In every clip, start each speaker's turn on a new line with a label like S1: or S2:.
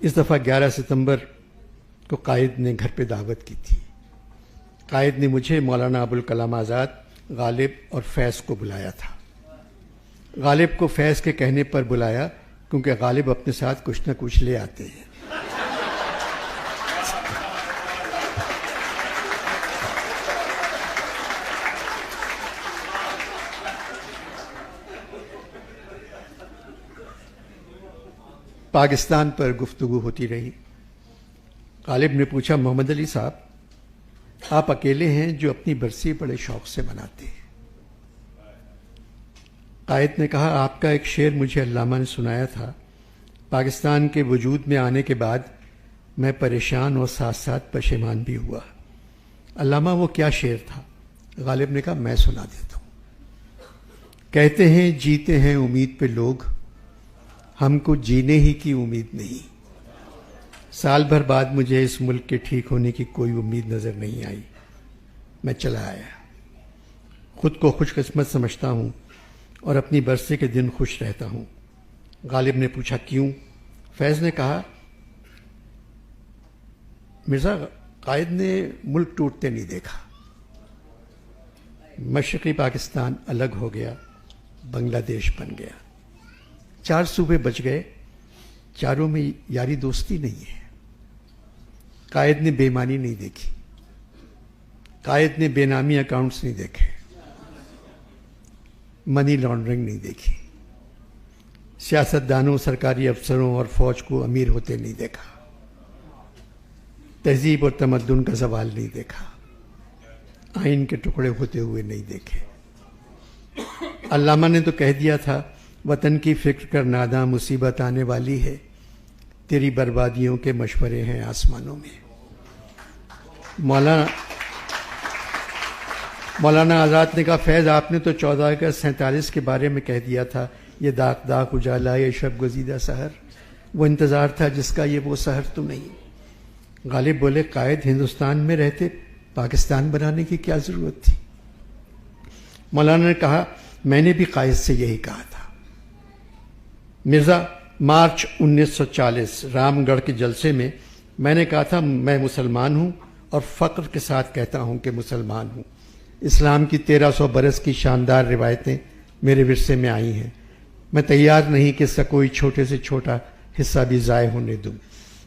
S1: اس دفعہ 11 ستمبر کو قائد نے گھر پہ دعوت کی تھی. قائد نے مجھے، مولانا ابوالکلام آزاد، غالب اور فیض کو بلایا تھا. غالب کو فیض کے کہنے پر بلایا کیونکہ غالب اپنے ساتھ کچھ نہ کچھ لے آتے ہیں. پاکستان پر گفتگو ہوتی رہی. غالب نے پوچھا، محمد علی صاحب، آپ اکیلے ہیں جو اپنی برسی بڑے شوق سے مناتے ہیں. قائد نے کہا، آپ کا ایک شعر مجھے علامہ نے سنایا تھا. پاکستان کے وجود میں آنے کے بعد میں پریشان اور ساتھ ساتھ پشیمان بھی ہوا. علامہ وہ کیا شعر تھا؟ غالب نے کہا، میں سنا دیتا ہوں. کہتے ہیں جیتے ہیں امید پہ لوگ، ہم کو جینے ہی کی امید نہیں. سال بھر بعد مجھے اس ملک کے ٹھیک ہونے کی کوئی امید نظر نہیں آئی. میں چلا آیا. خود کو خوش قسمت سمجھتا ہوں اور اپنی برسی کے دن خوش رہتا ہوں. غالب نے پوچھا، کیوں؟ فیض نے کہا، مرزا، قائد نے ملک ٹوٹتے نہیں دیکھا. مشرقی پاکستان الگ ہو گیا، بنگلہ دیش بن گیا. 4 صوبے بچ گئے، چاروں میں یاری دوستی نہیں ہے. قائد نے بے ایمانی نہیں دیکھی. قائد نے بے نامی اکاؤنٹس نہیں دیکھے، منی لانڈرنگ نہیں دیکھی. سیاستدانوں، سرکاری افسروں اور فوج کو امیر ہوتے نہیں دیکھا. تہذیب اور تمدن کا زوال نہیں دیکھا. آئین کے ٹکڑے ہوتے ہوئے نہیں دیکھے. علامہ نے تو کہہ دیا تھا، وطن کی فکر کر ناداں، مصیبت آنے والی ہے، تیری بربادیوں کے مشورے ہیں آسمانوں میں. مولانا آزاد نے کہا، فیض، آپ نے تو 14 اگست 47 کے بارے میں کہہ دیا تھا، یہ داغ داغ اجالا، یہ شب گزیدہ سحر. وہ انتظار تھا جس کا یہ وہ سحر تو نہیں. غالب بولے، قائد ہندوستان میں رہتے پاکستان بنانے کی کیا ضرورت تھی؟ مولانا نے کہا، میں نے بھی قائد سے یہی کہا تھا. مرزا، مارچ 1940 رام گڑھ کے جلسے میں میں نے کہا تھا، میں مسلمان ہوں اور فخر کے ساتھ کہتا ہوں کہ مسلمان ہوں. اسلام کی 1300 برس کی شاندار روایتیں میرے ورثے میں آئی ہیں. میں تیار نہیں کہ اس کا کوئی چھوٹے سے چھوٹا حصہ بھی ضائع ہونے دوں.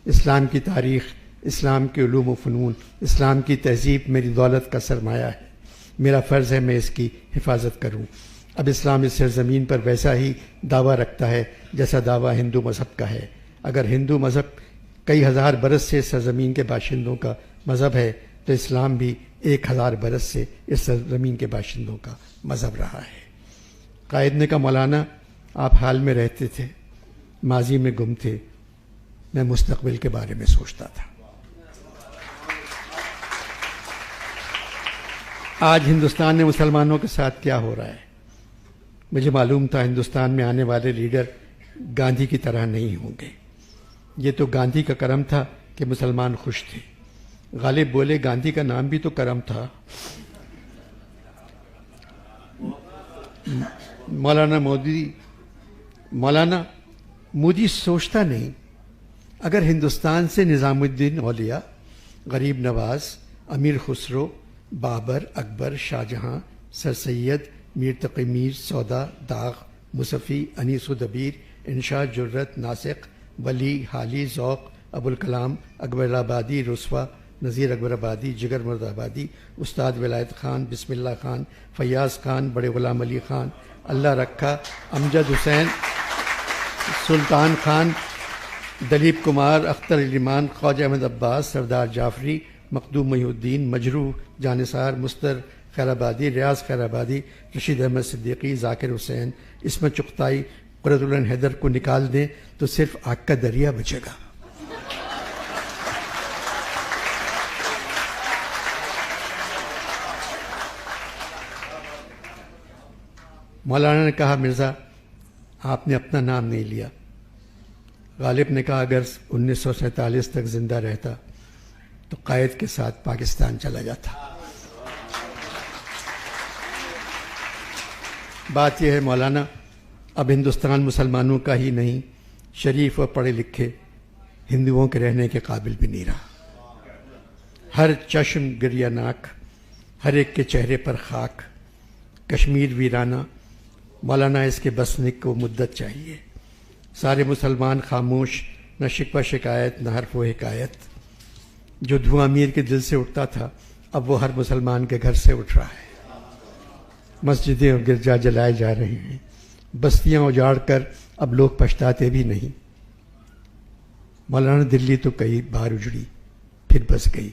S1: اسلام کی تاریخ، اسلام کے علوم و فنون، اسلام کی تہذیب میری دولت کا سرمایہ ہے. میرا فرض ہے میں اس کی حفاظت کروں. اب اسلام اس سرزمین پر ویسا ہی دعویٰ رکھتا ہے جیسا دعویٰ ہندو مذہب کا ہے. اگر ہندو مذہب کئی ہزار برس سے سرزمین کے باشندوں کا مذہب ہے تو اسلام بھی 1000 برس سے اس سرزمین کے باشندوں کا مذہب رہا ہے. قائد نے کہا، مولانا، آپ حال میں رہتے تھے، ماضی میں گم تھے، میں مستقبل کے بارے میں سوچتا تھا. آج ہندوستان میں مسلمانوں کے ساتھ کیا ہو رہا ہے؟ مجھے معلوم تھا ہندوستان میں آنے والے لیڈر گاندھی کی طرح نہیں ہوں گے. یہ تو گاندھی کا کرم تھا کہ مسلمان خوش تھے. غالب بولے، گاندھی کا نام بھی تو کرم تھا. مولانا مودی سوچتا نہیں، اگر ہندوستان سے نظام الدین اولیاء، غریب نواز، امیر خسرو، بابر، اکبر، شاہجہاں، سر سید، میر تقی میر، سودا، داغ، مصفی، انیس و دبیر، انشا، جرت، ناسق، ولی، حالی، ذوق، ابوالکلام، اکبر آبادی، رسوا، نذیر اکبر آبادی، جگر مرد آبادی، استاد ولایت خان، بسم اللہ خان، فیاض خان، بڑے غلام علی خان، اللہ رکھا، امجد حسین، سلطان خان، دلیپ کمار، اختر علیمان، خواجہ احمد عباس، سردار جعفری، مخدوم محی الدین، مجروح، جانثار، مستر خیر آبادی، ریاض خیر آبادی، رشید احمد صدیقی، ذاکر حسین، عصمت چغتائی، قرۃ العین حیدر کو نکال دیں تو صرف آگ کا دریا بچے گا. مولانا نے کہا، مرزا، آپ نے اپنا نام نہیں لیا. غالب نے کہا، اگر 1947 تک زندہ رہتا تو قائد کے ساتھ پاکستان چلا جاتا. بات یہ ہے مولانا، اب ہندوستان مسلمانوں کا ہی نہیں، شریف اور پڑھے لکھے ہندوؤں کے رہنے کے قابل بھی نہیں رہا. ہر چشم گریہ ناک، ہر ایک کے چہرے پر خاک. کشمیر ویرانہ، مولانا اس کے بسنے کو مدت چاہیے. سارے مسلمان خاموش، نہ شکوہ شکایت نہ حرف و حکایت. جو دھواں امیر کے دل سے اٹھتا تھا اب وہ ہر مسلمان کے گھر سے اٹھ رہا ہے. مسجدیں اور گرجا جلائے جا رہے ہیں. بستیاں اجاڑ کر اب لوگ پچھتاتے بھی نہیں. مولانا دلی تو کئی بار اجڑی پھر بس گئی،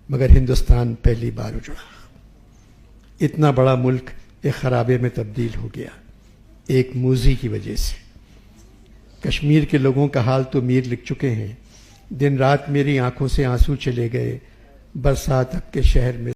S1: مگر ہندوستان پہلی بار اجڑا. اتنا بڑا ملک ایک خرابے میں تبدیل ہو گیا ایک موذی کی وجہ سے. کشمیر کے لوگوں کا حال تو میر لکھ چکے ہیں. دن رات میری آنکھوں سے آنسو چلے گئے، برسات اب کے شہر میں